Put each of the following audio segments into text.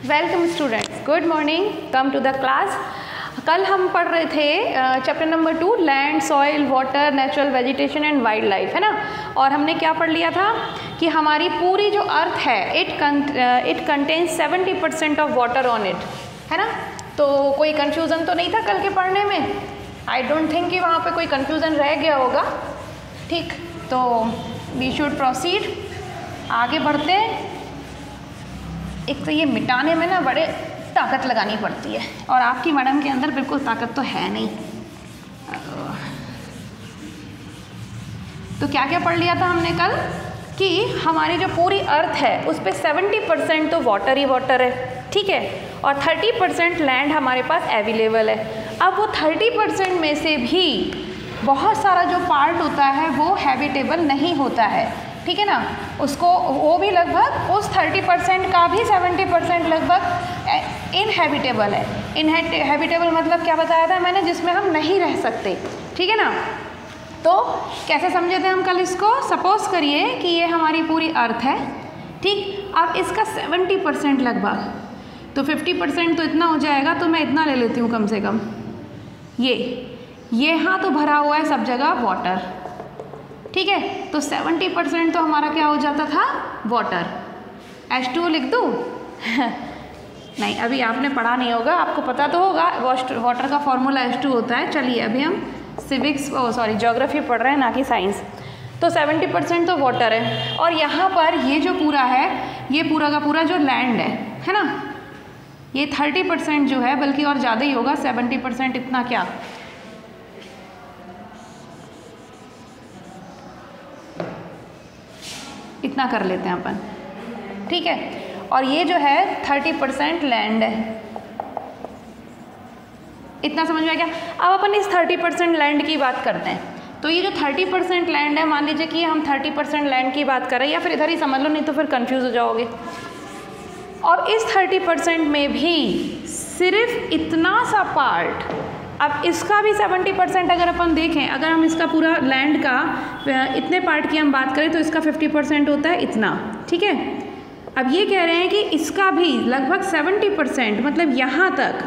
Welcome students, good morning, come to the class. कल हम पढ़ रहे थे chapter number 2 land, soil, water, natural vegetation and wild life, है ना। और हमने क्या पढ़ लिया था कि हमारी पूरी जो अर्थ है it contains 70% of water on it, है ना। तो कोई कन्फ्यूज़न तो नहीं था कल के पढ़ने में? आई डोंट थिंक कि वहाँ पे कोई कन्फ्यूज़न रह गया होगा। ठीक, तो वी शुड प्रोसीड, आगे बढ़ते हैं। एक तो ये मिटाने में ना बड़े ताकत लगानी पड़ती है और आपकी मैडम के अंदर बिल्कुल ताकत तो है नहीं। तो क्या क्या पढ़ लिया था हमने कल कि हमारी जो पूरी अर्थ है उस पर 70% तो वाटर ही वाटर है, ठीक है, और 30% लैंड हमारे पास अवेलेबल है। अब वो 30% में से भी बहुत सारा जो पार्ट होता है वो हैबिटेबल नहीं होता है, ठीक है ना। उसको वो भी लगभग उस 30% का भी 70% लगभग इनहैबिटेबल है। इनहैबिटेबल मतलब क्या बताया था मैंने, जिसमें हम नहीं रह सकते, ठीक है ना। तो कैसे समझे थे हम कल इसको? सपोज करिए कि ये हमारी पूरी अर्थ है, ठीक। अब इसका 70% लगभग, तो 50% तो इतना हो जाएगा, तो मैं इतना ले लेती हूँ कम से कम। ये हाँ तो भरा हुआ है सब जगह वाटर, ठीक है। तो 70% तो हमारा क्या हो जाता था? वाटर। H2O लिख दूँ? नहीं, अभी आपने पढ़ा नहीं होगा, आपको पता तो होगा वाटर का फॉर्मूला H2 होता है। चलिए अभी हम ज्योग्राफी पढ़ रहे हैं, ना कि साइंस। तो 70% तो वाटर है, और यहाँ पर ये जो पूरा है, ये पूरा का पूरा जो लैंड है ना, ये 30% जो है, बल्कि और ज़्यादा ही होगा, 70% इतना क्या, इतना कर लेते हैं अपन, ठीक है। और ये जो है 30% लैंड है, इतना समझ में आ गया। अब अपन इस 30% लैंड की बात करते हैं। तो ये जो 30% लैंड है, मान लीजिए कि हम 30% लैंड की बात करें, या फिर इधर ही समझ लो, नहीं तो फिर कंफ्यूज हो जाओगे। और इस 30% में भी सिर्फ इतना सा पार्ट, अब इसका भी 70% अगर अपन देखें, अगर हम इसका पूरा लैंड का इतने पार्ट की हम बात करें तो इसका 50% होता है इतना, ठीक है। अब ये कह रहे हैं कि इसका भी लगभग 70%, मतलब यहाँ तक,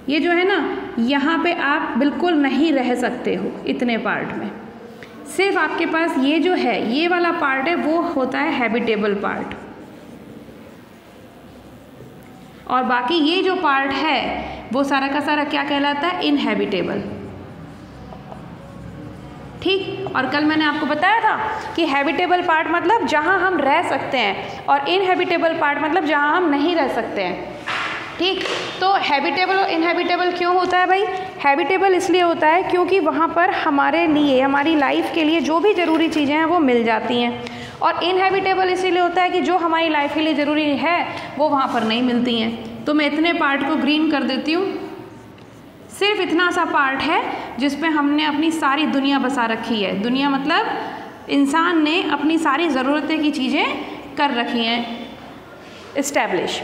ये जो है ना, यहाँ पे आप बिल्कुल नहीं रह सकते हो इतने पार्ट में। सिर्फ आपके पास ये जो है, ये वाला पार्ट है, वो होता है हैबिटेबल पार्ट, और बाकी ये जो पार्ट है वो सारा का सारा क्या कहलाता है? इनहैबिटेबल, ठीक। और कल मैंने आपको बताया था कि हैबिटेबल पार्ट मतलब जहाँ हम रह सकते हैं, और इनहैबिटेबल पार्ट मतलब जहाँ हम नहीं रह सकते हैं, ठीक। तो हैबिटेबल और इनहैबिटेबल क्यों होता है भाई? हैबिटेबल इसलिए होता है क्योंकि वहाँ पर हमारे लिए, हमारी लाइफ के लिए जो भी ज़रूरी चीज़ें हैं वो मिल जाती हैं, और इनहैबिटेबल इसीलिए होता है कि जो हमारी लाइफ के लिए ज़रूरी है वो वहाँ पर नहीं मिलती हैं। तो मैं इतने पार्ट को ग्रीन कर देती हूँ। सिर्फ इतना सा पार्ट है जिसमें हमने अपनी सारी दुनिया बसा रखी है। दुनिया मतलब इंसान ने अपनी सारी ज़रूरतें की चीज़ें कर रखी हैं इस्टेब्लिश।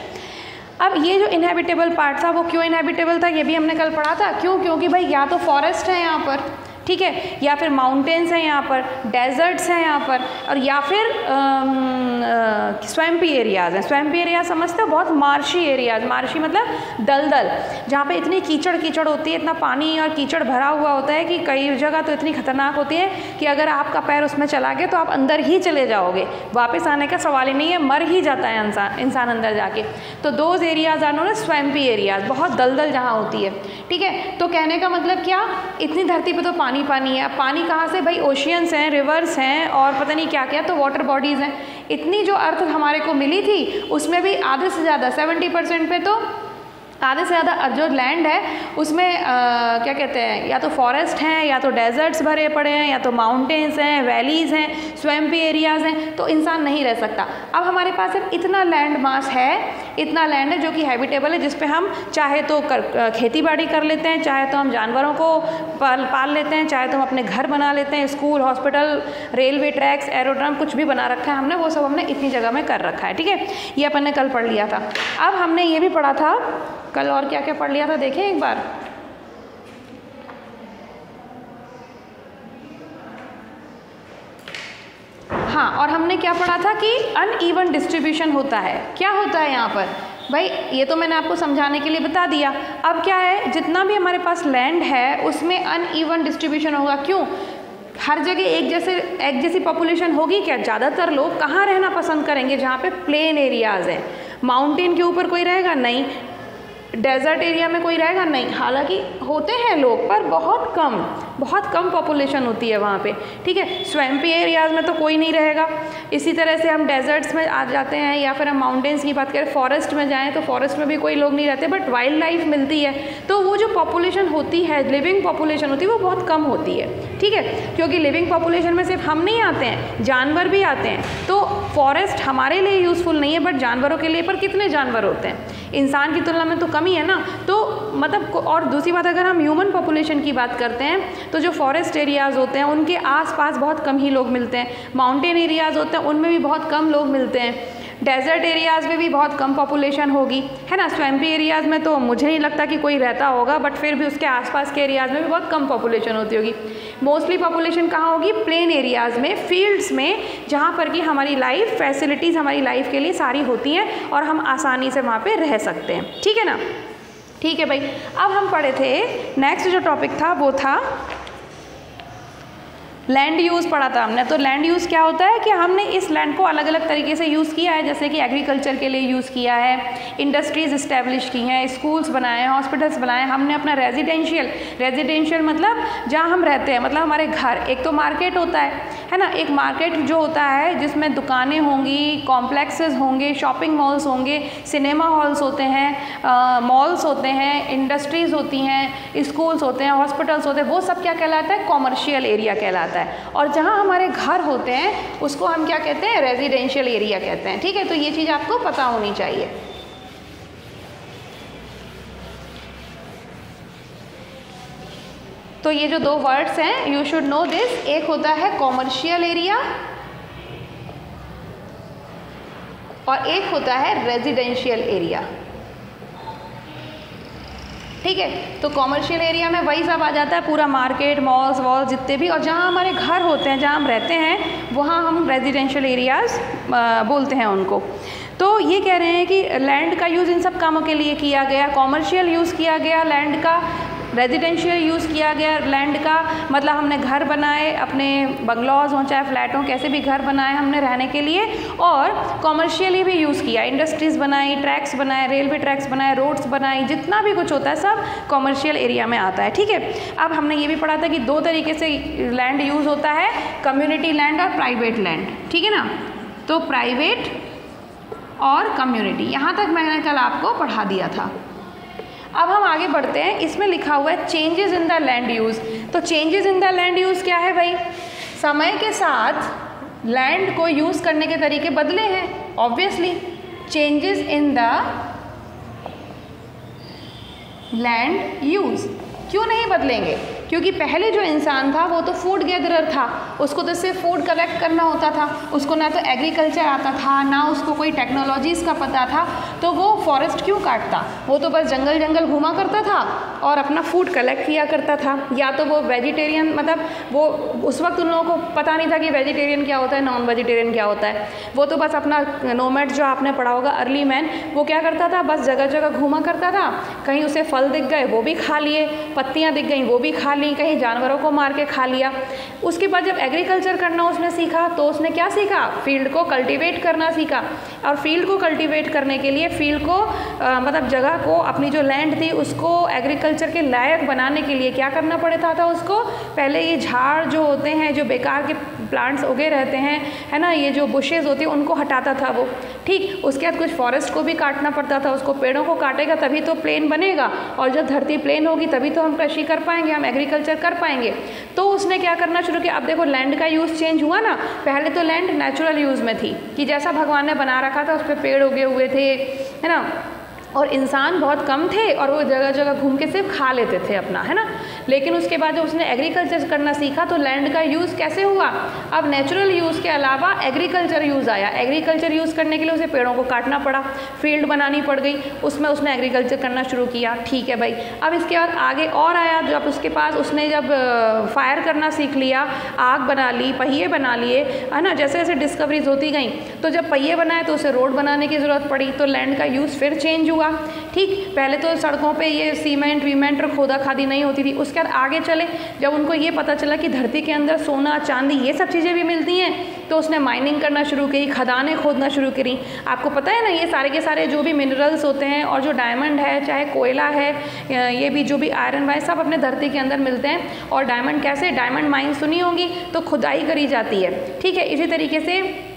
अब ये जो इनहैबिटेबल पार्ट था वो क्यों इनहैबिटेबल था, ये भी हमने कल पढ़ा था। क्यों? क्योंकि भाई या तो फॉरेस्ट है यहाँ पर, ठीक है, या फिर माउंटेन्स हैं यहाँ पर, डेजर्ट्स हैं यहाँ पर, और या फिर स्वैम्पी एरियाज़ हैं। स्वैम्पी एरिया समझते हो? बहुत मार्शी एरियाज़, मार्शी मतलब दलदल, जहाँ पे इतनी कीचड़ कीचड़ होती है, इतना पानी और कीचड़ भरा हुआ होता है कि कई जगह तो इतनी खतरनाक होती है कि अगर आपका पैर उसमें चला गया तो आप अंदर ही चले जाओगे, वापस आने का सवाल ही नहीं है, मर ही जाता है इंसान अंदर जाके। तो those areas are known as swampy areas, बहुत दलदल जहाँ होती है, ठीक है। तो कहने का मतलब क्या, इतनी धरती पर तो पानी पानी है। पानी कहाँ से भाई? ओशियंस हैं, रिवर्स हैं, और पता नहीं क्या क्या, तो वाटर बॉडीज़ हैं। इतनी जो अर्थ हमारे को मिली थी उसमें भी आधे से ज़्यादा 70% पे तो आधे से ज़्यादा जो लैंड है उसमें क्या कहते हैं, या तो फॉरेस्ट हैं, या तो डेजर्ट्स भरे पड़े हैं, या तो माउंटेन्स हैं, वैलीज़ हैं, स्वैम्पी एरियाज़ हैं, तो इंसान नहीं रह सकता। अब हमारे पास सिर्फ इतना लैंड मास है, इतना लैंड है जो कि हैबिटेबल है, जिस पे हम चाहे तो खेती बाड़ी कर लेते हैं, चाहे तो हम जानवरों को पाल लेते हैं, चाहे तो हम अपने घर बना लेते हैं, school, hospital, railway tracks, aerodrome, कुछ भी बना रखा है हमने, वो सब हमने इतनी जगह में कर रखा है, ठीक है। ये अपन ने कल पढ़ लिया था। अब हमने ये भी पढ़ा था कल, और क्या क्या पढ़ लिया था देखें एक बार। हाँ, और हमने क्या पढ़ा था कि अनइवन डिस्ट्रीब्यूशन होता है। क्या होता है यहाँ पर? भाई ये तो मैंने आपको समझाने के लिए बता दिया। अब क्या है, जितना भी हमारे पास लैंड है उसमें अनइवन डिस्ट्रीब्यूशन होगा। क्यों? हर जगह एक जैसी पॉपुलेशन होगी क्या? ज़्यादातर लोग कहाँ रहना पसंद करेंगे? जहाँ पे प्लेन एरियाज़ हैं। माउंटेन के ऊपर कोई रहेगा नहीं, डेजर्ट एरिया में कोई रहेगा नहीं। हालांकि होते हैं लोग पर बहुत कम पॉपुलेशन होती है वहाँ पे, ठीक है। स्वैम्पी एरियाज़ में तो कोई नहीं रहेगा। इसी तरह से हम डेजर्ट्स में आ जाते हैं, या फिर हम माउंटेन्स की बात करें, फॉरेस्ट में जाएँ तो फॉरेस्ट में भी कोई लोग नहीं रहते, बट वाइल्ड लाइफ मिलती है। तो वो जो पॉपुलेशन होती है, लिविंग पॉपुलेशन होती है, वो बहुत कम होती है, ठीक है। क्योंकि लिविंग पॉपुलेशन में सिर्फ हम नहीं आते हैं, जानवर भी आते हैं। तो फॉरेस्ट हमारे लिए यूज़फुल नहीं है, बट जानवरों के लिए। पर कितने जानवर होते हैं? इंसान की तुलना में तो कमी है ना। तो मतलब, और दूसरी बात, अगर हम ह्यूमन पॉपुलेशन की बात करते हैं तो जो फॉरेस्ट एरियाज़ होते हैं उनके आसपास बहुत कम ही लोग मिलते हैं। माउंटेन एरियाज़ होते हैं उनमें भी बहुत कम लोग मिलते हैं। डेजर्ट एरियाज़ में भी बहुत कम पॉपुलेशन होगी, है ना। स्वैम्पी एरियाज़ में तो मुझे नहीं लगता कि कोई रहता होगा, बट फिर भी उसके आसपास के एरियाज़ में भी बहुत कम पॉपुलेशन होती होगी। मोस्टली पॉपुलेशन कहाँ होगी? प्लेन एरियाज़ में, फील्ड्स में, जहाँ पर कि हमारी लाइफ फैसिलिटीज़ हमारी लाइफ के लिए सारी होती हैं और हम आसानी से वहाँ पे रह सकते हैं, ठीक है ना। ठीक है भाई, अब हम पढ़े थे, नेक्स्ट जो टॉपिक था वो था लैंड यूज़ पढ़ा था हमने। तो लैंड यूज़ क्या होता है कि हमने इस लैंड को अलग अलग तरीके से यूज़ किया है। जैसे कि एग्रीकल्चर के लिए यूज़ किया है, इंडस्ट्रीज़ इस्टेब्लिश की हैं, स्कूल्स बनाए हैं, हॉस्पिटल्स बनाए हैं। हमने अपना रेजिडेंशियल मतलब जहाँ हम रहते हैं, मतलब हमारे घर। एक तो मार्केट होता है ना। एक मार्केट जो होता है जिसमें दुकानें होंगी, कॉम्प्लेक्सेस होंगे, शॉपिंग मॉल्स होंगे, सिनेमा हॉल्स होते हैं, मॉल्स होते हैं, इंडस्ट्रीज़ होती हैं, स्कूल्स होते हैं, हॉस्पिटल्स होते हैं। वो सब क्या कहलाता है? कॉमर्शियल एरिया कहलाता है। और जहाँ हमारे घर होते हैं उसको हम क्या कहते हैं? रेजिडेंशियल एरिया कहते हैं, ठीक है। तो ये चीज़ आपको पता होनी चाहिए। तो ये जो दो वर्ड्स हैं, यू शुड नो दिस। एक होता है कॉमर्शियल एरिया और एक होता है रेजिडेंशियल एरिया, ठीक है। तो कॉमर्शियल एरिया में वही सब आ जाता है, पूरा मार्केट, मॉल्स वॉल्स जितने भी। और जहाँ हमारे घर होते हैं, जहाँ हम रहते हैं, वहाँ हम रेजिडेंशियल एरियाज़ बोलते हैं उनको। तो ये कह रहे हैं कि लैंड का यूज़ इन सब कामों के लिए किया गया। कॉमर्शियल यूज़ किया गया लैंड का, रेजिडेंशियल यूज़ किया गया लैंड का, मतलब हमने घर बनाए, अपने बंगलौज हों चाहे फ्लैट हों, कैसे भी घर बनाए हमने रहने के लिए। और कॉमर्शियली भी यूज़ किया, इंडस्ट्रीज़ बनाई, ट्रैक्स बनाए, रेलवे ट्रैक्स बनाए, रोड्स बनाई, जितना भी कुछ होता है सब कॉमर्शियल एरिया में आता है, ठीक है। अब हमने ये भी पढ़ा था कि दो तरीके से लैंड यूज़ होता है, कम्युनिटी लैंड और प्राइवेट लैंड, ठीक है ना। तो प्राइवेट और कम्युनिटी, यहाँ तक मैंने कल आपको पढ़ा दिया था। अब हम आगे बढ़ते हैं। इसमें लिखा हुआ है changes in the land use. तो changes in the land use क्या है भाई? समय के साथ लैंड को यूज़ करने के तरीके बदले हैं, obviously. Changes in the land use क्यों नहीं बदलेंगे? क्योंकि पहले जो इंसान था वो तो फूड गैदरर था, उसको तो सिर्फ फूड कलेक्ट करना होता था, उसको ना तो एग्रीकल्चर आता था, ना उसको कोई टेक्नोलॉजीज़ का पता था। तो वो फॉरेस्ट क्यों काटता? वो तो बस जंगल जंगल घूमा करता था और अपना फूड कलेक्ट किया करता था। या तो वो वेजिटेरियन, मतलब वो उस वक्त उन लोगों को पता नहीं था कि वेजिटेरियन क्या होता है, नॉन वेजिटेरियन क्या होता है। वो तो बस अपना नोमैड, जो आपने पढ़ा होगा अर्ली मैन, वो क्या करता था? बस जगह जगह घूमा करता था। कहीं उसे फल दिख गए वो भी खा लिए, पत्तियाँ दिख गई वो भी खा ली, कहीं जानवरों को मार के खा लिया। उसके बाद जब एग्रीकल्चर करना उसने सीखा तो उसने क्या सीखा? फील्ड को कल्टीवेट करना सीखा। और फील्ड को कल्टीवेट करने के लिए फील्ड को मतलब जगह को, अपनी जो लैंड थी उसको एग्रीकल्चर के लायक बनाने के लिए क्या करना पड़ता था उसको? पहले ये झाड़ जो होते हैं, जो बेकार के प्लांट्स उगे रहते हैं, है ना, ये जो बुशेज़ होती हैं उनको हटाता था वो, ठीक। उसके बाद कुछ फॉरेस्ट को भी काटना पड़ता था, उसको पेड़ों को काटेगा तभी तो प्लेन बनेगा, और जब धरती प्लेन होगी तभी तो हम कृषि कर पाएंगे, हम एग्रीकल्चर कर पाएंगे। तो उसने क्या करना शुरू किया? अब देखो लैंड का यूज़ चेंज हुआ ना। पहले तो लैंड नेचुरल यूज़ में थी कि जैसा भगवान ने बना रखा था उस पर पेड़ उगे हुए थे, है ना, और इंसान बहुत कम थे और वो जगह जगह घूम के सिर्फ खा लेते थे अपना, है ना। लेकिन उसके बाद जब उसने एग्रीकल्चर करना सीखा तो लैंड का यूज़ कैसे हुआ, अब नेचुरल यूज़ के अलावा एग्रीकल्चर यूज़ आया। एग्रीकल्चर यूज़ करने के लिए उसे पेड़ों को काटना पड़ा, फील्ड बनानी पड़ गई, उसमें उसने एग्रीकल्चर करना शुरू किया। ठीक है भाई, अब इसके बाद आगे और आया, जब उसके पास उसने जब फायर करना सीख लिया, आग बना ली, पहिए बना लिए, है ना, जैसे जैसे डिस्कवरीज होती गई, तो जब पहिए बनाए तो उसे रोड बनाने की ज़रूरत पड़ी, तो लैंड का यूज़ फिर चेंज हुआ। ठीक, पहले तो सड़कों पे ये सीमेंट वीमेंट और खोदा खादी नहीं होती थी। उसके बाद आगे चले, जब उनको ये पता चला कि धरती के अंदर सोना चांदी ये सब चीज़ें भी मिलती हैं, तो उसने माइनिंग करना शुरू की, खदानें खोदना शुरू करी। आपको पता है ना, ये सारे के सारे जो भी मिनरल्स होते हैं और जो डायमंड है, चाहे कोयला है, ये भी जो भी आयरन वायर, सब अपने धरती के अंदर मिलते हैं। और डायमंड कैसे, डायमंड माइन सुनी होगी, तो खुदाई करी जाती है। ठीक है, इसी तरीके से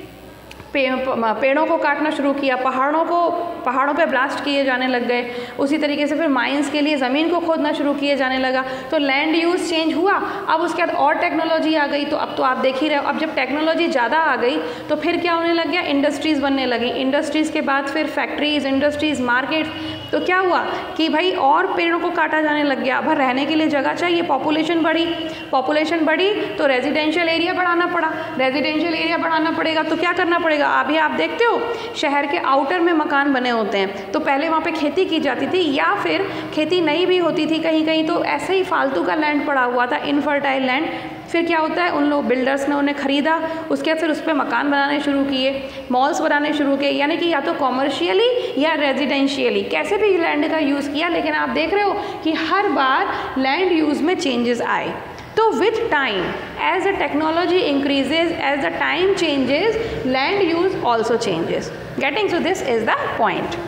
पेड़ों को काटना शुरू किया, पहाड़ों पे ब्लास्ट किए जाने लग गए। उसी तरीके से फिर माइंस के लिए ज़मीन को खोदना शुरू किए जाने लगा, तो लैंड यूज़ चेंज हुआ। अब उसके बाद और टेक्नोलॉजी आ गई, तो अब तो आप देख ही रहे हो, अब जब टेक्नोलॉजी ज़्यादा आ गई तो फिर क्या होने लग गया, इंडस्ट्रीज़ बनने लगी। इंडस्ट्रीज़ के बाद फिर फैक्ट्रीज़, इंडस्ट्रीज़, मार्केट, तो क्या हुआ कि भाई और पेड़ों को काटा जाने लग गया। अब रहने के लिए जगह चाहिए, पॉपुलेशन बढ़ी तो रेजिडेंशियल एरिया बढ़ाना पड़ा। रेजिडेंशियल एरिया बढ़ाना पड़ेगा तो क्या करना पड़ेगा, अभी आप देखते हो शहर के आउटर में मकान बने होते हैं, तो पहले वहाँ पे खेती की जाती थी, या फिर खेती नहीं भी होती थी कहीं कहीं, तो ऐसे ही फालतू का लैंड पड़ा हुआ था, इनफर्टाइल लैंड। फिर क्या होता है, उन लोग बिल्डर्स ने उन्हें ख़रीदा, उसके बाद फिर उस पर मकान बनाने शुरू किए, मॉल्स बनाने शुरू किए, यानी कि या तो कॉमर्शियली या रेजिडेंशियली, कैसे भी लैंड का यूज़ किया। लेकिन आप देख रहे हो कि हर बार लैंड यूज़ में चेंजेस आए। तो with time, as the technology increases, as the time changes, land use also changes. Getting to this is the point.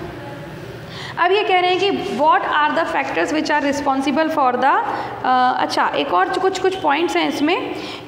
अब ये कह रहे हैं कि what are the factors which are responsible for the अच्छा, एक और कुछ पॉइंट्स हैं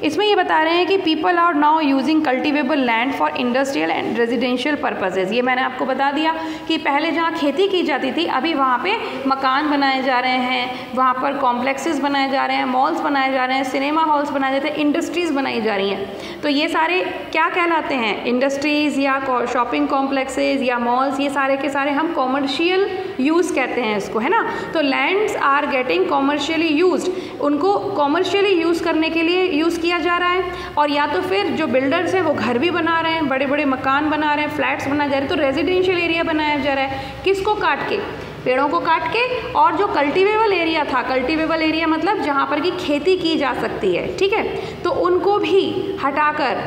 इसमें ये बता रहे हैं कि people are now using cultivable land for industrial and residential purposes। ये मैंने आपको बता दिया कि पहले जहाँ खेती की जाती थी, अभी वहाँ पे मकान बनाए जा रहे हैं, वहाँ पर कॉम्प्लेक्सेस बनाए जा रहे हैं, मॉल्स बनाए जा रहे हैं, सिनेमा हॉल्स बनाए जाते हैं, इंडस्ट्रीज़ बनाई जा रही हैं। तो ये सारे क्या कहलाते हैं, इंडस्ट्रीज़ या शॉपिंग कॉम्प्लेक्सेस या मॉल्स, ये सारे के सारे हम कॉमर्शियल यूज़ कहते हैं इसको, है ना। तो lands are getting commercially used, उनको कॉमर्शियली यूज़ करने के लिए यूज़ किया जा रहा है। और या तो फिर जो बिल्डर्स हैं वो घर भी बना रहे हैं, बड़े बड़े मकान बना रहे हैं, फ्लैट्स बनाए जा रहे हैं, तो रेजिडेंशियल एरिया बनाया जा रहा है। किसको काट के, पेड़ों को काट के। और जो कल्टीवेबल एरिया था, कल्टीवेबल एरिया मतलब जहाँ पर कि खेती की जा सकती है, ठीक है, तो उनको भी हटाकर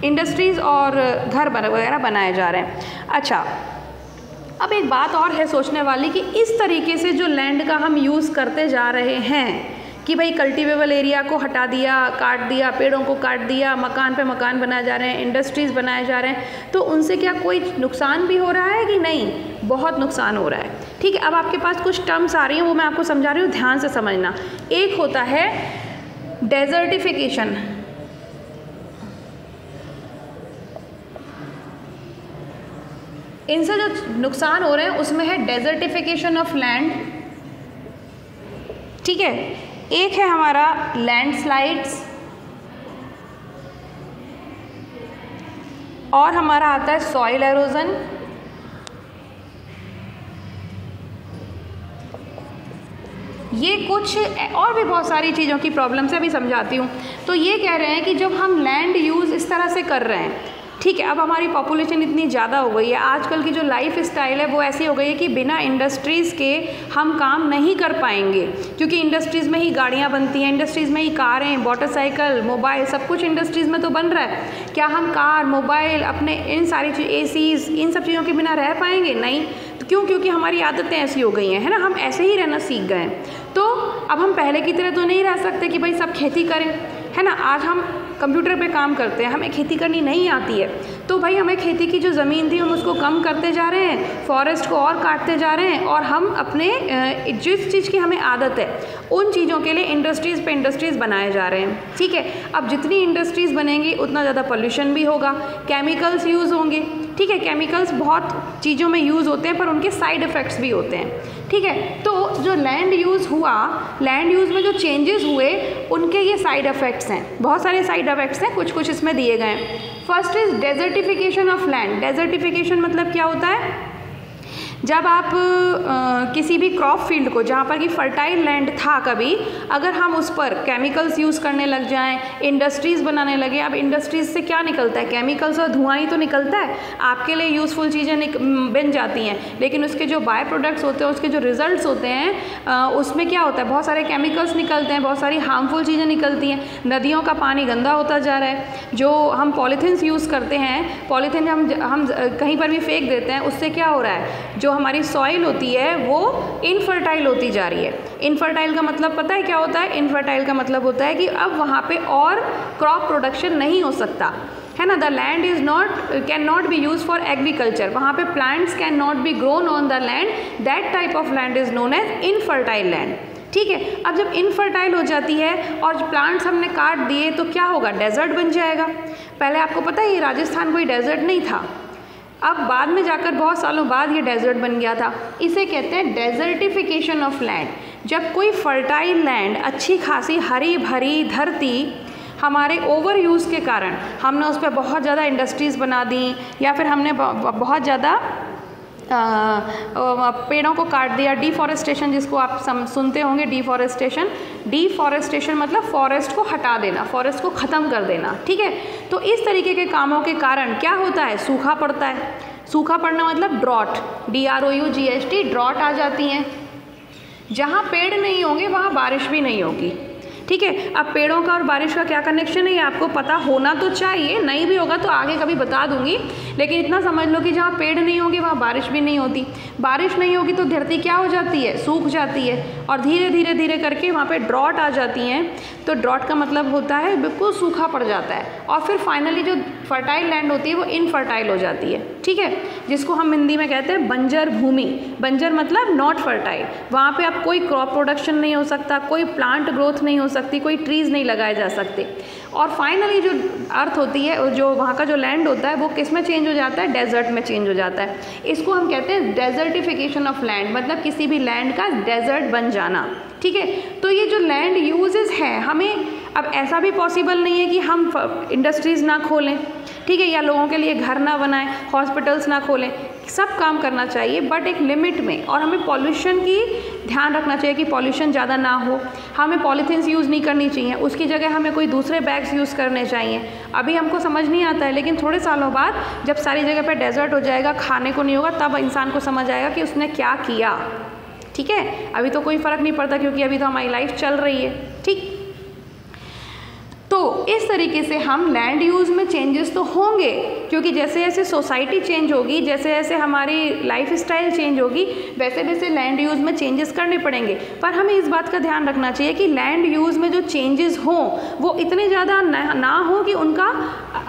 इंडस्ट्रीज़ और घर वगैरह बनाए जा रहे हैं। अच्छा, अब एक बात और है सोचने वाली कि इस तरीके से जो लैंड का हम यूज़ करते जा रहे हैं कि भाई कल्टीवेबल एरिया को हटा दिया, काट दिया, पेड़ों को काट दिया, मकान पे मकान बनाए जा रहे हैं, इंडस्ट्रीज़ बनाए जा रहे हैं, तो उनसे क्या कोई नुकसान भी हो रहा है कि नहीं, बहुत नुकसान हो रहा है। ठीक है, अब आपके पास कुछ टर्म्स आ रही हैं, वो मैं आपको समझा रही हूँ, ध्यान से समझना। एक होता है डेजर्टिफिकेशन, इनसे जो नुकसान हो रहे हैं उसमें है डेजर्टिफिकेशन ऑफ लैंड, ठीक है। एक है हमारा लैंडस्लाइड्स, और हमारा आता है सॉइल एरोजन, ये कुछ और भी बहुत सारी चीज़ों की प्रॉब्लम से अभी समझाती हूँ। तो ये कह रहे हैं कि जब हम लैंड यूज़ इस तरह से कर रहे हैं, ठीक है, अब हमारी पॉपुलेशन इतनी ज़्यादा हो गई है, आजकल की जो लाइफ स्टाइल है वो ऐसी हो गई है कि बिना इंडस्ट्रीज़ के हम काम नहीं कर पाएंगे, क्योंकि इंडस्ट्रीज़ में ही गाड़ियाँ बनती हैं, इंडस्ट्रीज़ में ही कारें, मोटरसाइकिल, मोबाइल, सब कुछ इंडस्ट्रीज़ में तो बन रहा है। क्या हम कार, मोबाइल, अपने इन सारी चीज़, एसीज़, इन सब चीज़ों के बिना रह पाएंगे? नहीं। तो क्यों? क्योंकि हमारी आदतें ऐसी हो गई हैं, है ना, हम ऐसे ही रहना सीख गए। तो अब हम पहले की तरह तो नहीं रह सकते कि भाई सब खेती करें, है ना। आज हम कंप्यूटर पे काम करते हैं, हमें खेती करनी नहीं आती है, तो भाई हमें खेती की जो ज़मीन थी हम उसको कम करते जा रहे हैं, फॉरेस्ट को और काटते जा रहे हैं, और हम अपने जिस चीज़ की हमें आदत है उन चीज़ों के लिए इंडस्ट्रीज़ पे इंडस्ट्रीज़ बनाए जा रहे हैं, ठीक है। अब जितनी इंडस्ट्रीज़ बनेंगी उतना ज़्यादा पोल्यूशन भी होगा, केमिकल्स यूज़ होंगे, ठीक है। केमिकल्स बहुत चीज़ों में यूज़ होते हैं पर उनके साइड इफ़ेक्ट्स भी होते हैं, ठीक है। तो जो लैंड यूज़ हुआ, लैंड यूज़ में जो चेंजेस हुए उनके ये साइड इफ़ेक्ट्स हैं, बहुत सारे साइड इफ़ेक्ट्स हैं, कुछ कुछ इसमें दिए गए हैं। First is desertification of land. Desertification मतलब क्या होता है? जब आप किसी भी क्रॉप फील्ड को, जहाँ पर कि फर्टाइल लैंड था कभी, अगर हम उस पर केमिकल्स यूज़ करने लग जाएं, इंडस्ट्रीज़ बनाने लगे, अब इंडस्ट्रीज़ से क्या निकलता है? केमिकल्स और धुआं ही तो निकलता है। आपके लिए यूज़फुल चीज़ें बन जाती हैं, लेकिन उसके जो बाय प्रोडक्ट्स होते हैं, उसके जो रिजल्ट्स होते हैं, उसमें क्या होता है? बहुत सारे केमिकल्स निकलते हैं, बहुत सारी हार्मफुल चीज़ें निकलती हैं, नदियों का पानी गंदा होता जा रहा है। जो हम पॉलीथीन्स यूज़ करते हैं, पॉलीथीन हम कहीं पर भी फेंक देते हैं, उससे क्या हो रहा है? जो हमारी सॉइल होती है वो इनफर्टाइल होती जा रही है। इनफर्टाइल का मतलब पता है क्या होता है? इनफर्टाइल का मतलब होता है कि अब वहाँ पे और क्रॉप प्रोडक्शन नहीं हो सकता है ना। The land is can not be use for agriculture, वहाँ पे plants can not be grown on the land, that type of land is known as infertile land. ठीक है, अब जब इनफर्टाइल हो जाती है और प्लांट्स हमने काट दिए तो क्या होगा? डेजर्ट बन जाएगा। पहले आपको पता है ये राजस्थान कोई डेजर्ट नहीं था, अब बाद में जाकर बहुत सालों बाद ये डेजर्ट बन गया था। इसे कहते हैं डेजर्टिफिकेशन ऑफ लैंड। जब कोई फर्टाइल लैंड, अच्छी खासी हरी भरी धरती, हमारे ओवर यूज़ के कारण हमने उस पर बहुत ज़्यादा इंडस्ट्रीज़ बना दी, या फिर हमने बहुत ज़्यादा पेड़ों को काट दिया, डिफॉरेस्टेशन जिसको आप सुनते होंगे, डिफॉरेस्टेशन। डिफॉरेस्टेशन मतलब फॉरेस्ट को हटा देना, फॉरेस्ट को ख़त्म कर देना। ठीक है, तो इस तरीके के कामों के कारण क्या होता है? सूखा पड़ता है। सूखा पड़ना मतलब ड्रॉट, DROUGHT, ड्रॉट आ जाती हैं। जहाँ पेड़ नहीं होंगे वहाँ बारिश भी नहीं होगी। ठीक है, अब पेड़ों का और बारिश का क्या कनेक्शन है ये आपको पता होना तो चाहिए, नहीं भी होगा तो आगे कभी बता दूंगी, लेकिन इतना समझ लो कि जहाँ पेड़ नहीं होंगे वहाँ बारिश भी नहीं होती। बारिश नहीं होगी तो धरती क्या हो जाती है? सूख जाती है, और धीरे धीरे धीरे करके वहाँ पे ड्रॉट आ जाती हैं। तो ड्रॉट का मतलब होता है बिल्कुल सूखा पड़ जाता है, और फिर फाइनली जो फर्टाइल लैंड होती है वो इनफर्टाइल हो जाती है। ठीक है, जिसको हम हिंदी में कहते हैं बंजर भूमि। बंजर मतलब नॉट फर्टाइल, वहाँ पे अब कोई क्रॉप प्रोडक्शन नहीं हो सकता, कोई प्लांट ग्रोथ नहीं हो सकती, कोई ट्रीज़ नहीं लगाए जा सकते। और फाइनली जो अर्थ होती है, जो वहाँ का जो लैंड होता है, वो किस में चेंज हो जाता है? डेजर्ट में चेंज हो जाता है। इसको हम कहते हैं डेजर्टिफिकेशन ऑफ लैंड, मतलब किसी भी लैंड का डेजर्ट बन जाना। ठीक है, तो ये जो लैंड यूजेस हैं, हमें अब ऐसा भी पॉसिबल नहीं है कि हम इंडस्ट्रीज़ ना खोलें, ठीक है, या लोगों के लिए घर ना बनाएं, हॉस्पिटल्स ना खोलें, सब काम करना चाहिए बट एक लिमिट में। और हमें पॉल्यूशन की ध्यान रखना चाहिए कि पॉल्यूशन ज़्यादा ना हो। हमें पॉलीथीन्स यूज़ नहीं करनी चाहिए, उसकी जगह हमें कोई दूसरे बैग्स यूज़ करने चाहिए। अभी हमको समझ नहीं आता है, लेकिन थोड़े सालों बाद जब सारी जगह पे डेजर्ट हो जाएगा, खाने को नहीं होगा, तब इंसान को समझ आएगा कि उसने क्या किया। ठीक है, अभी तो कोई फ़र्क नहीं पड़ता क्योंकि अभी तो हमारी लाइफ चल रही है। ठीक, तो इस तरीके से हम लैंड यूज़ में चेंजेस तो होंगे, क्योंकि जैसे जैसे सोसाइटी चेंज होगी, जैसे जैसे हमारी लाइफ स्टाइल चेंज होगी, वैसे वैसे लैंड यूज़ में चेंजेस करने पड़ेंगे। पर हमें इस बात का ध्यान रखना चाहिए कि लैंड यूज़ में जो चेंजेस हों वो इतने ज़्यादा ना हो कि उनका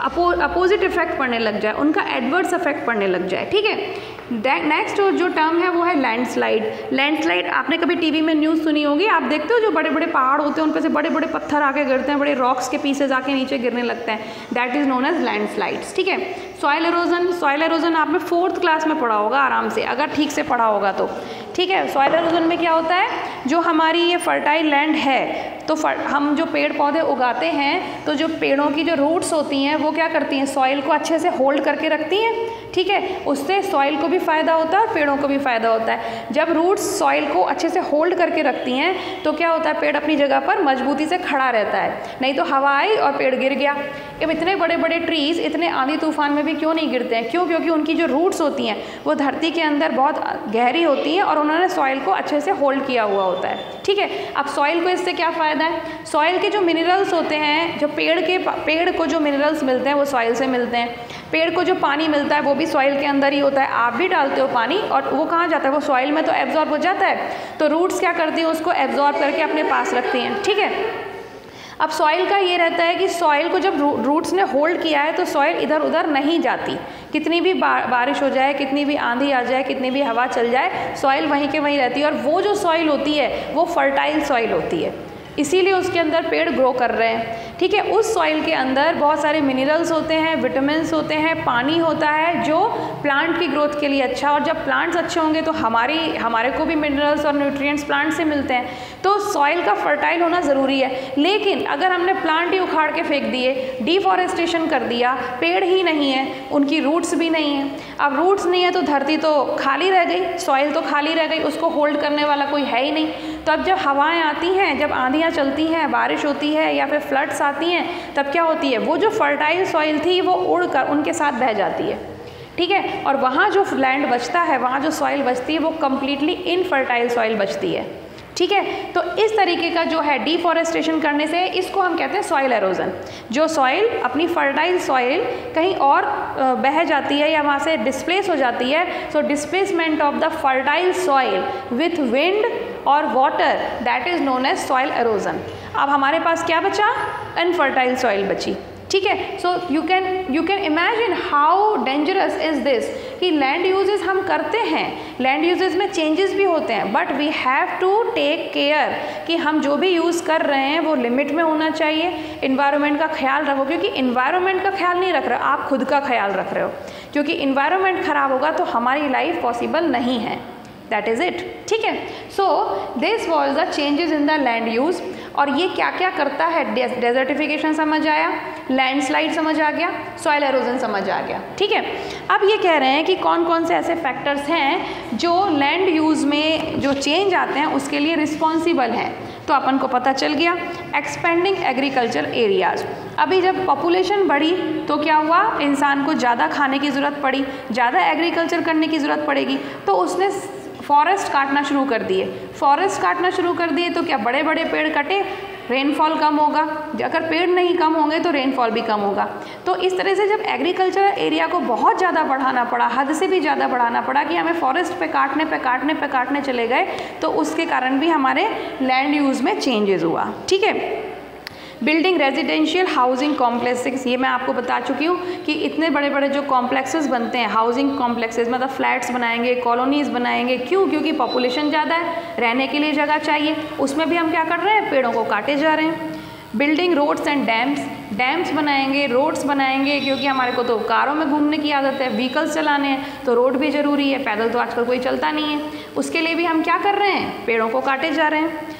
अपोजिट इफेक्ट पड़ने लग जाए, उनका एडवर्स इफेक्ट पड़ने लग जाए। ठीक है, नेक्स्ट जो टर्म है वो है लैंडस्लाइड। लैंडस्लाइड आपने कभी टीवी में न्यूज़ सुनी होगी, आप देखते हो जो बड़े बड़े पहाड़ होते हैं उन पर से बड़े बड़े पत्थर आके गिरते हैं, बड़े रॉक्स के पीसेज आके नीचे गिरने लगते हैं, that is known as landslides. ठीक है, सॉइल एरोजन, सॉइल एरोजन आपने 4th क्लास में पढ़ा होगा आराम से, अगर ठीक से पढ़ा होगा तो। ठीक है, सॉइल एरोजन में क्या होता है? जो हमारी ये फर्टाइल लैंड है, तो हम जो पेड़ पौधे उगाते हैं, तो जो पेड़ों की जो रूट्स होती हैं वो क्या करती हैं? सॉइल को अच्छे से होल्ड करके रखती हैं। ठीक है, उससे सॉइल को भी फ़ायदा होता है और पेड़ों को भी फ़ायदा होता है। जब रूट्स सॉइल को अच्छे से होल्ड करके रखती हैं तो क्या होता है? पेड़ अपनी जगह पर मजबूती से खड़ा रहता है, नहीं तो हवा आई और पेड़ गिर गया। अब इतने बड़े बड़े ट्रीज़ इतने आंधी तूफान में भी क्यों नहीं गिरते हैं? क्यों? क्योंकि उनकी जो रूट्स होती हैं वो धरती के अंदर बहुत गहरी होती हैं और उन्होंने सॉइल को अच्छे से होल्ड किया हुआ होता है। ठीक है, अब सॉइल को इससे क्या फ़ायदा है? सॉइल के जो मिनरल्स होते हैं, जो पेड़ को जो मिनरल्स मिलते हैं वो सॉइल से मिलते हैं। पेड़ को जो पानी मिलता है वो भी सॉइल के अंदर ही होता है। आप भी डालते हो पानी और वो कहाँ जाता है? वो सॉइल में तो एब्जॉर्ब हो जाता है। तो रूट्स क्या करती हैं? उसको एब्जॉर्ब करके अपने पास रखती हैं। ठीक है, अब सॉइल का ये रहता है कि सॉइल को जब रूट्स ने होल्ड किया है तो सॉइल इधर उधर नहीं जाती। कितनी भी बारिश हो जाए, कितनी भी आंधी आ जाए, कितनी भी हवा चल जाए, सॉइल वहीं के वहीं रहती है। और वो जो सॉइल होती है वो फर्टाइल सॉइल होती है, इसीलिए उसके अंदर पेड़ ग्रो कर रहे हैं। ठीक है। उस सॉइल के अंदर बहुत सारे मिनरल्स होते हैं, विटामिन्स होते हैं, पानी होता है जो प्लांट की ग्रोथ के लिए अच्छा, और जब प्लांट्स अच्छे होंगे तो हमारे को भी मिनरल्स और न्यूट्रिएंट्स प्लांट से मिलते हैं। तो सॉइल का फर्टाइल होना ज़रूरी है। लेकिन अगर हमने प्लांट ही उखाड़ के फेंक दिए, डिफॉरेस्टेशन कर दिया, पेड़ ही नहीं है, उनकी रूट्स भी नहीं है, अब रूट्स नहीं है तो धरती तो खाली रह गई, सॉइल तो खाली रह गई, उसको होल्ड करने वाला कोई है ही नहीं। तो अब जब हवाएं आती हैं, जब आंधियाँ चलती हैं, बारिश होती है या फिर फ्लड्स आती हैं, तब क्या होती है, वो जो फर्टाइल सॉइल थी वो उड़कर उनके साथ बह जाती है, ठीक है। और वहाँ जो लैंड बचता है, वहाँ जो सॉइल बचती है वो कम्प्लीटली इनफर्टाइल सॉइल बचती है, ठीक है। तो इस तरीके का जो है डिफॉरेस्टेशन करने से, इसको हम कहते हैं सॉइल एरोजन। जो सॉइल अपनी फर्टाइल सॉइल कहीं और बह जाती है या वहाँ से डिस्प्लेस हो जाती है, so displacement of the fertile soil with wind और water, that is known as soil erosion. अब हमारे पास क्या बचा, इनफर्टाइल सॉइल बची, ठीक है। So you can imagine how dangerous is this कि लैंड यूजेस हम करते हैं, लैंड यूजेस में चेंजेस भी होते हैं, but we have to take care कि हम जो भी यूज़ कर रहे हैं वो लिमिट में होना चाहिए। इन्वायरमेंट का ख्याल रखो, क्योंकि इन्वायरमेंट का ख्याल नहीं रख रहे हो आप, खुद का ख्याल रख रहे हो, क्योंकि इन्वायरमेंट ख़राब होगा तो हमारी लाइफ पॉसिबल नहीं है, दैट इज़ इट, ठीक है। So this was the changes in the land use. और ये क्या क्या करता है, डेजर्टिफिकेशन समझ आया, लैंडस्लाइड समझ आ गया, सॉइल एरोजन समझ आ गया, ठीक है। अब ये कह रहे हैं कि कौन कौन से ऐसे फैक्टर्स हैं जो लैंड यूज़ में जो चेंज आते हैं उसके लिए रिस्पॉन्सिबल हैं। तो अपन को पता चल गया, एक्सपेंडिंग एग्रीकल्चर एरियाज़। अभी जब पॉपुलेशन बढ़ी तो क्या हुआ, इंसान को ज़्यादा खाने की ज़रूरत पड़ी, ज़्यादा एग्रीकल्चर करने की ज़रूरत पड़ेगी, तो उसने फॉरेस्ट काटना शुरू कर दिए। फॉरेस्ट काटना शुरू कर दिए तो क्या बड़े बड़े पेड़ कटे, रेनफॉल कम होगा, अगर पेड़ नहीं कम होंगे तो रेनफॉल भी कम होगा। तो इस तरह से जब एग्रीकल्चर एरिया को बहुत ज़्यादा बढ़ाना पड़ा, हद से भी ज़्यादा बढ़ाना पड़ा कि हमें फॉरेस्ट पे काटने चले गए, तो उसके कारण भी हमारे लैंड यूज़ में चेंजेस हुआ, ठीक है। बिल्डिंग रेजिडेंशियल हाउसिंग कॉम्प्लेक्सेस, ये मैं आपको बता चुकी हूँ कि इतने बड़े बड़े जो कॉम्प्लेक्सेस बनते हैं, हाउसिंग कॉम्प्लेक्सेस मतलब फ्लैट्स बनाएंगे, कॉलोनीज़ बनाएंगे, क्यों, क्योंकि पॉपुलेशन ज़्यादा है, रहने के लिए जगह चाहिए, उसमें भी हम क्या कर रहे हैं, पेड़ों को काटे जा रहे हैं। बिल्डिंग रोड्स एंड डैम्स बनाएंगे, रोड्स बनाएंगे, क्योंकि हमारे को तो कारों में घूमने की आदत है, व्हीकल्स चलाने हैं, तो रोड भी ज़रूरी है, पैदल तो आजकल कोई चलता नहीं है, उसके लिए भी हम क्या कर रहे हैं, पेड़ों को काटे जा रहे हैं।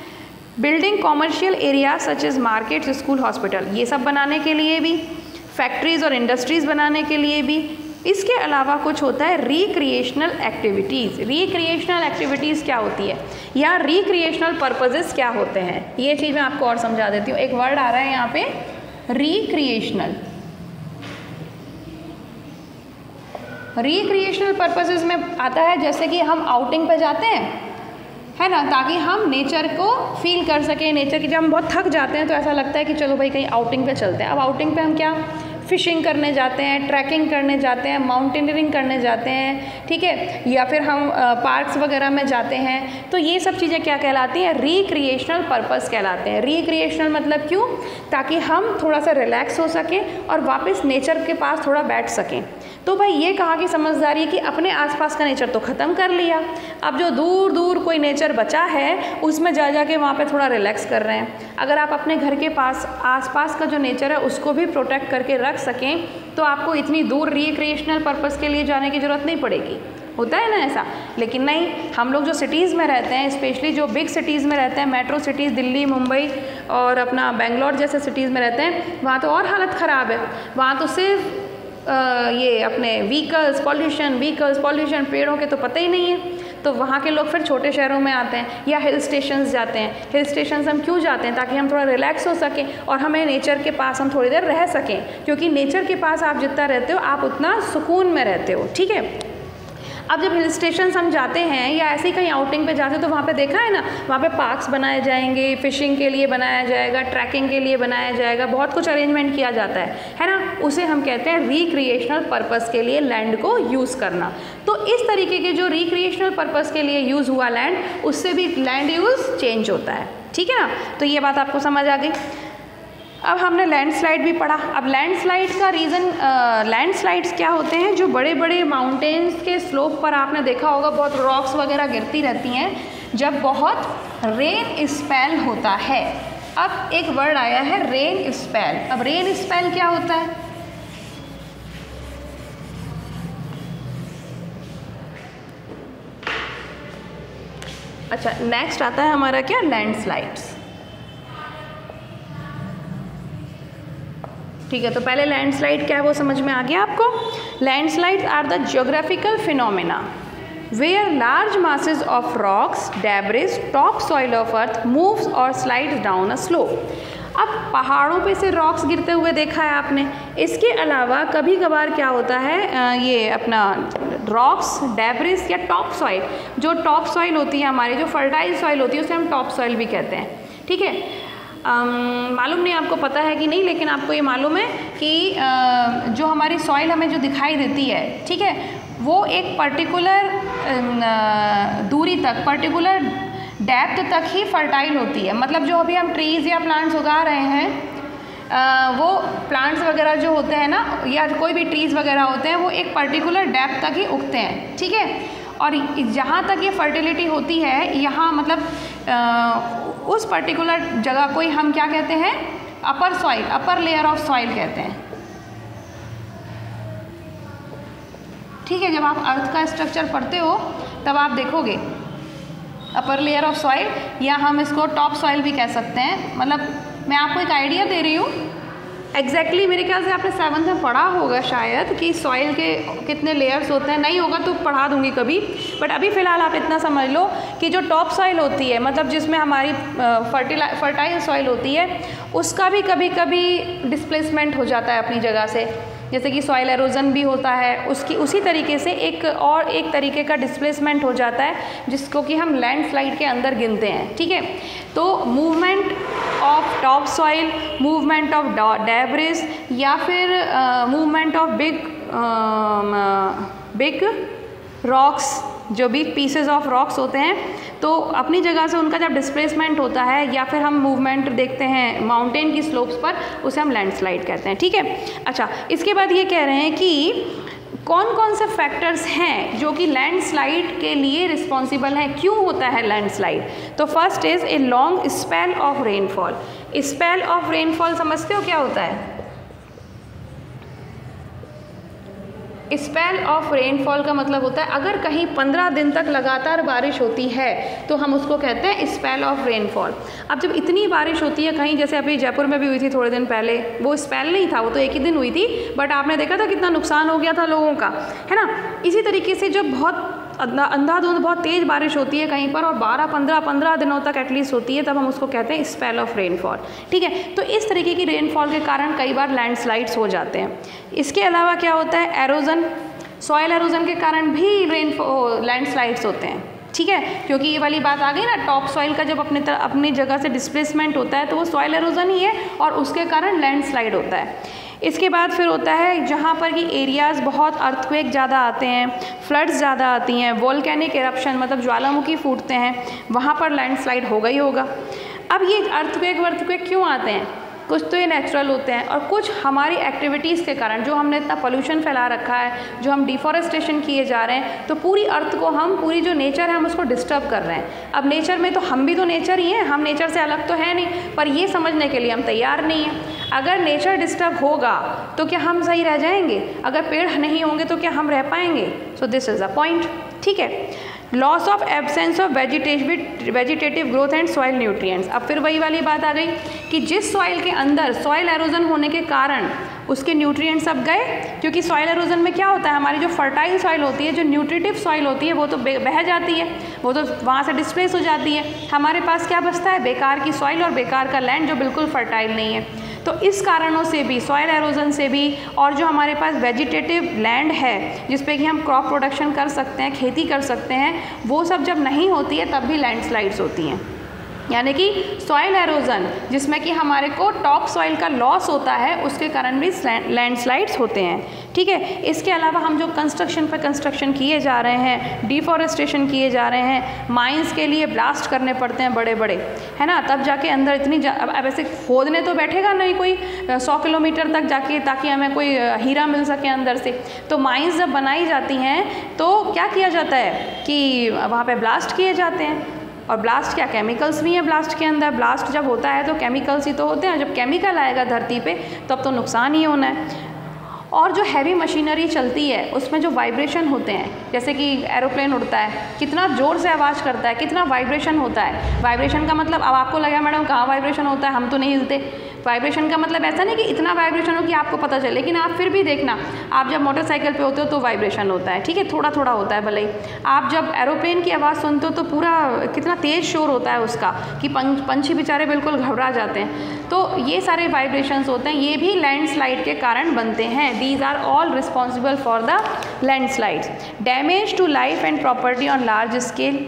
Building commercial area such as markets, school, hospital, ये सब बनाने के लिए भी, फैक्ट्रीज़ और इंडस्ट्रीज़ बनाने के लिए भी। इसके अलावा कुछ होता है रिक्रिएशनल एक्टिविटीज़। रिक्रिएशनल एक्टिविटीज़ क्या होती है या रिक्रिएशनल पर्पसेस क्या होते हैं, ये चीज़ मैं आपको और समझा देती हूँ। एक वर्ड आ रहा है यहाँ पे, रिक्रिएशनल। रिक्रिएशनल पर्पसेस में आता है जैसे कि हम आउटिंग पे जाते हैं, है ना, ताकि हम नेचर को फील कर सकें। नेचर की जब हम बहुत थक जाते हैं तो ऐसा लगता है कि चलो भाई कहीं आउटिंग पे चलते हैं। अब आउटिंग पे हम क्या, फिशिंग करने जाते हैं, ट्रैकिंग करने जाते हैं, माउंटेनियरिंग करने जाते हैं, ठीक है, या फिर हम पार्क्स वगैरह में जाते हैं। तो ये सब चीज़ें क्या कहलाती हैं, रिक्रिएशनल पर्पस कहलाते हैं। रिक्रिएशनल मतलब क्यों, ताकि हम थोड़ा सा रिलैक्स हो सकें और वापस नेचर के पास थोड़ा बैठ सकें। तो भाई ये कहाँ की समझदारी है कि अपने आसपास का नेचर तो ख़त्म कर लिया, अब जो दूर दूर कोई नेचर बचा है उसमें जा के वहाँ पे थोड़ा रिलैक्स कर रहे हैं। अगर आप अपने घर के पास आसपास का जो नेचर है उसको भी प्रोटेक्ट करके रख सकें तो आपको इतनी दूर रिक्रिएशनल पर्पस के लिए जाने की ज़रूरत नहीं पड़ेगी। होता है ना ऐसा, लेकिन नहीं, हम लोग जो सिटीज़ में रहते हैं, स्पेशली जो बिग सिटीज़ में रहते हैं, मेट्रो सिटीज़, दिल्ली, मुंबई और अपना बेंगलोर जैसे सिटीज़ में रहते हैं, वहाँ तो और हालत ख़राब है। वहाँ तो सिर्फ ये अपने व्हीकल्स पॉल्यूशन, पेड़ों के तो पता ही नहीं है। तो वहाँ के लोग फिर छोटे शहरों में आते हैं या हिल स्टेशंस जाते हैं। हिल स्टेशंस हम क्यों जाते हैं, ताकि हम थोड़ा रिलैक्स हो सकें और हमें नेचर के पास हम थोड़ी देर रह सकें, क्योंकि नेचर के पास आप जितना रहते हो आप उतना सुकून में रहते हो, ठीक है। अब जब हिल स्टेशन हम जाते हैं या ऐसे ही कहीं आउटिंग पे जाते हैं तो वहाँ पे देखा है ना, वहाँ पे पार्क्स बनाए जाएंगे, फिशिंग के लिए बनाया जाएगा, ट्रैकिंग के लिए बनाया जाएगा, बहुत कुछ अरेंजमेंट किया जाता है ना। उसे हम कहते हैं रिक्रिएशनल पर्पस के लिए लैंड को यूज़ करना। तो इस तरीके के जो रिक्रिएशनल पर्पस के लिए यूज़ हुआ लैंड, उससे भी लैंड यूज़ चेंज होता है, ठीक है ना। तो ये बात आपको समझ आ गई। अब हमने लैंडस्लाइड भी पढ़ा। अब लैंडस्लाइड्स का रीज़न, लैंडस्लाइड्स क्या होते हैं, जो बड़े बड़े माउंटेन्स के स्लोप पर आपने देखा होगा बहुत रॉक्स वगैरह गिरती रहती हैं जब बहुत रेन स्पेल होता है। अब एक वर्ड आया है रेन स्पेल। अब रेन स्पेल क्या होता है? अच्छा, नेक्स्ट आता है हमारा क्या, लैंडस्लाइड्स। ठीक है, तो पहले लैंडस्लाइड क्या है वो समझ में आ गया आपको। Landslides are the geographical phenomena where large masses of rocks, debris, top soil of earth moves और स्लाइड्स डाउन अ स्लोप। अब पहाड़ों पे से रॉक्स गिरते हुए देखा है आपने। इसके अलावा कभी कभार क्या होता है, ये अपना रॉक्स, डेब्रिस या टॉप सॉइल, जो टॉप सॉइल होती है हमारी, जो फर्टाइल सॉइल होती है उसे हम टॉप सॉइल भी कहते हैं। ठीक है, मालूम नहीं आपको पता है कि नहीं, लेकिन आपको ये मालूम है कि जो हमारी सॉइल हमें जो दिखाई देती है, ठीक है, वो एक पर्टिकुलर दूरी तक, पर्टिकुलर डेप्थ तक ही फर्टाइल होती है। मतलब जो अभी हम ट्रीज़ या प्लांट्स उगा रहे हैं, वो प्लांट्स वगैरह जो होते हैं ना, या कोई भी ट्रीज़ वगैरह होते हैं, वो एक पर्टिकुलर डेप्थ तक ही उगते हैं। ठीक है, और जहाँ तक ये फर्टिलिटी होती है, यहाँ मतलब उस पर्टिकुलर जगह को ही हम क्या कहते हैं, upper soil, upper layer of soil कहते हैं। ठीक है, जब आप अर्थ का स्ट्रक्चर पढ़ते हो तब आप देखोगे अपर लेयर ऑफ सॉइल, या हम इसको टॉप सॉइल भी कह सकते हैं। मतलब मैं आपको एक आइडिया दे रही हूँ। एग्जैक्टली मेरे ख्याल से आपने 7th में पढ़ा होगा शायद कि सॉइल के कितने लेयर्स होते हैं। नहीं होगा तो पढ़ा दूंगी कभी, बट अभी फ़िलहाल आप इतना समझ लो कि जो टॉप सॉइल होती है, मतलब जिसमें हमारी फर्टाइल सॉइल होती है, उसका भी कभी कभी डिस्प्लेसमेंट हो जाता है अपनी जगह से। जैसे कि सॉइल एरोजन भी होता है, उसकी उसी तरीके से एक तरीके का डिस्प्लेसमेंट हो जाता है, जिसको कि हम लैंडस्लाइड के अंदर गिनते हैं। ठीक है, तो movement of top soil, movement of debris, या फिर मूवमेंट ऑफ बिग रॉक्स, जो भी पीसेस ऑफ रॉक्स होते हैं, तो अपनी जगह से उनका जब डिस्प्लेसमेंट होता है, या फिर हम मूवमेंट देखते हैं माउंटेन की स्लोप्स पर, उसे हम लैंडस्लाइड कहते हैं। ठीक है, अच्छा, इसके बाद ये कह रहे हैं कि कौन कौन से फैक्टर्स हैं जो कि लैंडस्लाइड के लिए रिस्पॉन्सिबल हैं, क्यों होता है लैंडस्लाइड। तो first is a long spell of rainfall. Spell of rainfall समझते हो क्या होता है? स्पेल ऑफ रेनफॉल का मतलब होता है अगर कहीं 15 दिन तक लगातार बारिश होती है तो हम उसको कहते हैं स्पेल ऑफ रेनफॉल। अब जब इतनी बारिश होती है कहीं, जैसे अभी जयपुर में भी हुई थी थोड़े दिन पहले, वो स्पेल नहीं था, वो तो एक ही दिन हुई थी, बट आपने देखा था कितना नुकसान हो गया था लोगों का, है ना। इसी तरीके से जब बहुत अंधाधुंध बहुत तेज़ बारिश होती है कहीं पर, और 12-15 दिनों तक एटलीस्ट होती है, तब हम उसको कहते हैं स्पेल ऑफ रेनफॉल। ठीक है, तो इस तरीके की रेनफॉल के कारण कई बार लैंडस्लाइड्स हो जाते हैं। इसके अलावा क्या होता है, एरोजन, सॉइल एरोजन के कारण भी लैंडस्लाइड्स होते हैं। ठीक है, क्योंकि ये वाली बात आ गई ना, टॉप सॉइल का जब अपनी जगह से डिस्प्लेसमेंट होता है तो वो सॉइल एरोजन ही है, और उसके कारण लैंडस्लाइड होता है। इसके बाद फिर होता है जहाँ पर कि एरियाज़ बहुत अर्थक्वेक ज़्यादा आते हैं, फ्लड्स ज़्यादा आती हैं, वोल्केनिक एरप्शन मतलब ज्वालामुखी फूटते हैं, वहाँ पर लैंडस्लाइड होगा ही होगा। अब ये अर्थक्वेक क्यों आते हैं? कुछ तो ये नेचुरल होते हैं, और कुछ हमारी एक्टिविटीज़ के कारण, जो हमने इतना पोल्यूशन फैला रखा है, जो हम डिफॉरेस्टेशन किए जा रहे हैं, तो पूरी अर्थ को हम, पूरी जो नेचर है हम उसको डिस्टर्ब कर रहे हैं। अब नेचर में तो हम भी तो नेचर ही हैं, हम नेचर से अलग तो है नहीं, पर ये समझने के लिए हम तैयार नहीं हैं। अगर नेचर डिस्टर्ब होगा तो क्या हम सही रह जाएंगे? अगर पेड़ नहीं होंगे तो क्या हम रह पाएंगे? So this is a point. ठीक है, loss of absence of vegetative growth and soil nutrients. अब फिर वही वाली बात आ गई कि जिस सॉइल के अंदर सॉइल एरोजन होने के कारण उसके न्यूट्रिएंट्स सब गए, क्योंकि सॉइल एरोजन में क्या होता है, हमारी जो फर्टाइल सॉइल होती है, जो न्यूट्रिटिव सॉइल होती है, वो तो बह जाती है, वो तो वहाँ से डिस्प्लेस हो जाती है। हमारे पास क्या बचता है? बेकार की सॉइल और बेकार का लैंड जो बिल्कुल फर्टाइल नहीं है। तो इस कारणों से भी, सॉइल एरोजन से भी, और जो हमारे पास वेजिटेटिव लैंड है जिस पे कि हम क्रॉप प्रोडक्शन कर सकते हैं, खेती कर सकते हैं, वो सब जब नहीं होती है तब भी लैंडस्लाइड्स होती हैं। यानी कि सॉइल एरोजन जिसमें कि हमारे को टॉप सॉइल का लॉस होता है, उसके कारण भी लैंडस्लाइड्स होते हैं। ठीक है, इसके अलावा हम जो कंस्ट्रक्शन पर कंस्ट्रक्शन किए जा रहे हैं, डिफॉरेस्टेशन किए जा रहे हैं, माइंस के लिए ब्लास्ट करने पड़ते हैं बड़े बड़े, है ना, तब जाके अंदर इतनी अब ऐसे खोदने तो बैठेगा नहीं कोई 100 किलोमीटर तक जाके, ताकि हमें कोई हीरा मिल सके अंदर से। तो माइंस जब बनाई जाती हैं तो क्या किया जाता है कि वहाँ पर ब्लास्ट किए जाते हैं, और ब्लास्ट क्या, केमिकल्स भी हैं ब्लास्ट के अंदर। ब्लास्ट जब होता है तो केमिकल्स ही तो होते हैं, जब केमिकल आएगा धरती पे तब तो नुकसान ही होना है। और जो हैवी मशीनरी चलती है उसमें जो वाइब्रेशन होते हैं, जैसे कि एरोप्लेन उड़ता है, कितना ज़ोर से आवाज़ करता है, कितना वाइब्रेशन होता है। वाइब्रेशन का मतलब, अब आपको लगा मैडम कहाँ वाइब्रेशन होता है, हम तो नहीं हिलते। वाइब्रेशन का मतलब ऐसा नहीं कि इतना वाइब्रेशन हो कि आपको पता चले, लेकिन आप फिर भी देखना, आप जब मोटरसाइकिल पे होते हो तो वाइब्रेशन होता है, ठीक है, थोड़ा थोड़ा होता है भले ही। आप जब एरोप्लेन की आवाज़ सुनते हो तो पूरा कितना तेज़ शोर होता है उसका कि पंछी बेचारे बिल्कुल घबरा जाते हैं। तो ये सारे वाइब्रेशंस होते हैं, ये भी लैंडस्लाइड के कारण बनते हैं। These are all responsible for the landslides. Damage to life and property on large scale.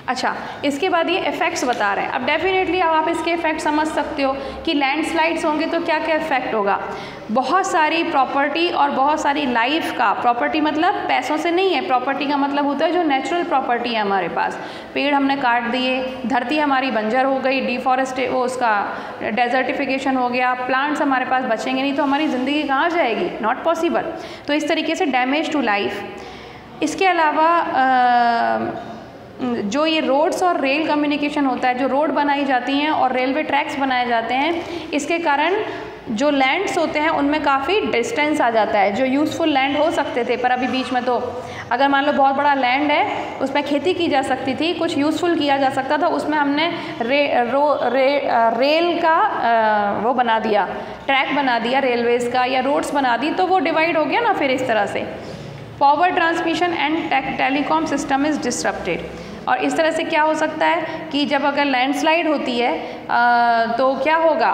अच्छा, इसके बाद ये इफ़ेक्ट्स बता रहे हैं। अब डेफिनेटली अब आप इसके इफ़ेक्ट समझ सकते हो कि लैंडस्लाइड्स होंगे तो क्या क्या इफ़ेक्ट होगा। बहुत सारी प्रॉपर्टी और बहुत सारी लाइफ का, प्रॉपर्टी मतलब पैसों से नहीं है, प्रॉपर्टी का मतलब होता है जो नेचुरल प्रॉपर्टी है हमारे पास। पेड़ हमने काट दिए, धरती हमारी बंजर हो गई, वो उसका डेजर्टिफिकेशन हो गया, प्लांट्स हमारे पास बचेंगे नहीं तो हमारी ज़िंदगी कहाँ जाएगी, नॉट पॉसिबल। तो इस तरीके से डैमेज टू लाइफ। इसके अलावा जो ये रोड्स और रेल कम्युनिकेशन होता है, जो रोड बनाई जाती हैं और रेलवे ट्रैक्स बनाए जाते हैं, इसके कारण जो लैंड्स होते हैं उनमें काफ़ी डिस्टेंस आ जाता है। जो यूज़फुल लैंड हो सकते थे पर अभी बीच में, तो अगर मान लो बहुत बड़ा लैंड है उसमें खेती की जा सकती थी, कुछ यूज़फुल किया जा सकता था, उसमें हमने रेल का वो बना दिया, ट्रैक बना दिया रेलवेज़ का या रोड्स बना दी, तो वो डिवाइड हो गया ना फिर इस तरह से। Power transmission and telecom system is disrupted. और इस तरह से क्या हो सकता है कि जब अगर लैंडस्लाइड होती है तो क्या होगा,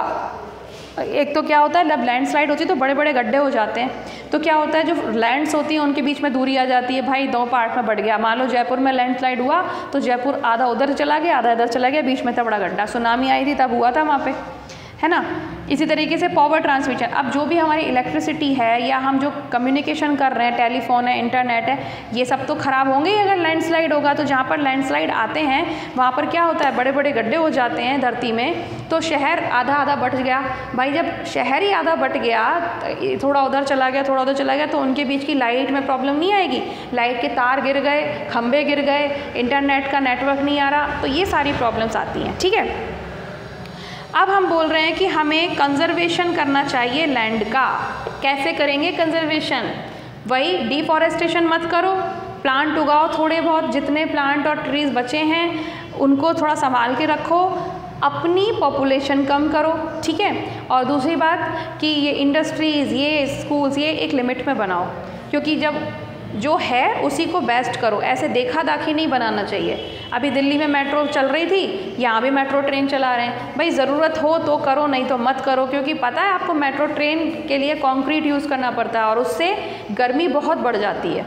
एक तो क्या होता है जब लैंडस्लाइड होती है तो बड़े बड़े गड्ढे हो जाते हैं, तो क्या होता है जो लैंड्स होती हैं उनके बीच में दूरी आ जाती है, भाई 2 पार्ट में बढ़ गया। मान लो जयपुर में लैंडस्लाइड हुआ तो जयपुर आधा उधर चला गया, आधा इधर चला गया, बीच में था बड़ा गड्ढा। सुनामी आई थी तब हुआ था वहाँ पे, है ना। इसी तरीके से पावर ट्रांसमिशन, अब जो भी हमारी इलेक्ट्रिसिटी है या हम जो कम्युनिकेशन कर रहे हैं, टेलीफोन है, इंटरनेट है, ये सब तो ख़राब होंगे ही अगर लैंडस्लाइड होगा। तो जहाँ पर लैंडस्लाइड आते हैं वहाँ पर क्या होता है, बड़े बड़े गड्ढे हो जाते हैं धरती में, तो शहर आधा आधा बट गया। भाई जब शहर ही आधा बट गया, थोड़ा उधर चला गया, थोड़ा उधर चला गया, तो उनके बीच की लाइट में प्रॉब्लम नहीं आएगी, लाइट के तार गिर गए, खंभे गिर गए, इंटरनेट का नेटवर्क नहीं आ रहा, तो ये सारी प्रॉब्लम्स आती हैं, ठीक है। अब हम बोल रहे हैं कि हमें कंजर्वेशन करना चाहिए लैंड का। कैसे करेंगे कंजर्वेशन? वही डिफॉरेस्टेशन मत करो, प्लांट उगाओ थोड़े बहुत, जितने प्लांट और ट्रीज़ बचे हैं उनको थोड़ा संभाल के रखो, अपनी पॉपुलेशन कम करो, ठीक है। और दूसरी बात कि ये इंडस्ट्रीज़, ये स्कूल्स, ये एक लिमिट में बनाओ, क्योंकि जब जो है उसी को बेस्ट करो, ऐसे देखा दाखी नहीं बनाना चाहिए। अभी दिल्ली में मेट्रो चल रही थी, यहाँ भी मेट्रो ट्रेन चला रहे हैं, भाई ज़रूरत हो तो करो, नहीं तो मत करो, क्योंकि पता है आपको मेट्रो ट्रेन के लिए कंक्रीट यूज़ करना पड़ता है और उससे गर्मी बहुत बढ़ जाती है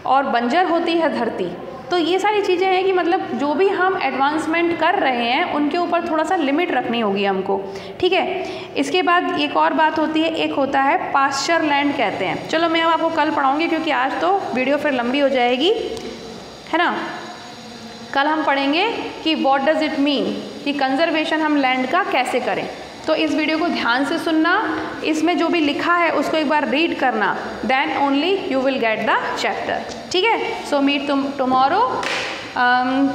और बंजर होती है धरती। तो ये सारी चीज़ें हैं कि मतलब जो भी हम एडवांसमेंट कर रहे हैं उनके ऊपर थोड़ा सा लिमिट रखनी होगी हमको, ठीक है। इसके बाद एक और बात होती है, एक होता है पास्चर लैंड कहते हैं। चलो मैं अब आपको कल पढ़ाऊँगी क्योंकि आज तो वीडियो फिर लंबी हो जाएगी, है ना। कल हम पढ़ेंगे कि व्हाट डज़ इट मीन, कि कंजर्वेशन हम लैंड का कैसे करें। तो इस वीडियो को ध्यान से सुनना, इसमें जो भी लिखा है उसको एक बार रीड करना, then only you will get the chapter, ठीक है। सो मीट टुमारो।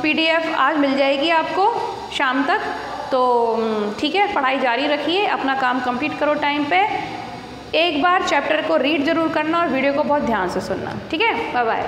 PDF आज मिल जाएगी आपको शाम तक, तो ठीक है, पढ़ाई जारी रखिए, अपना काम कंप्लीट करो टाइम पे। एक बार चैप्टर को रीड ज़रूर करना और वीडियो को बहुत ध्यान से सुनना, ठीक है। Bye bye.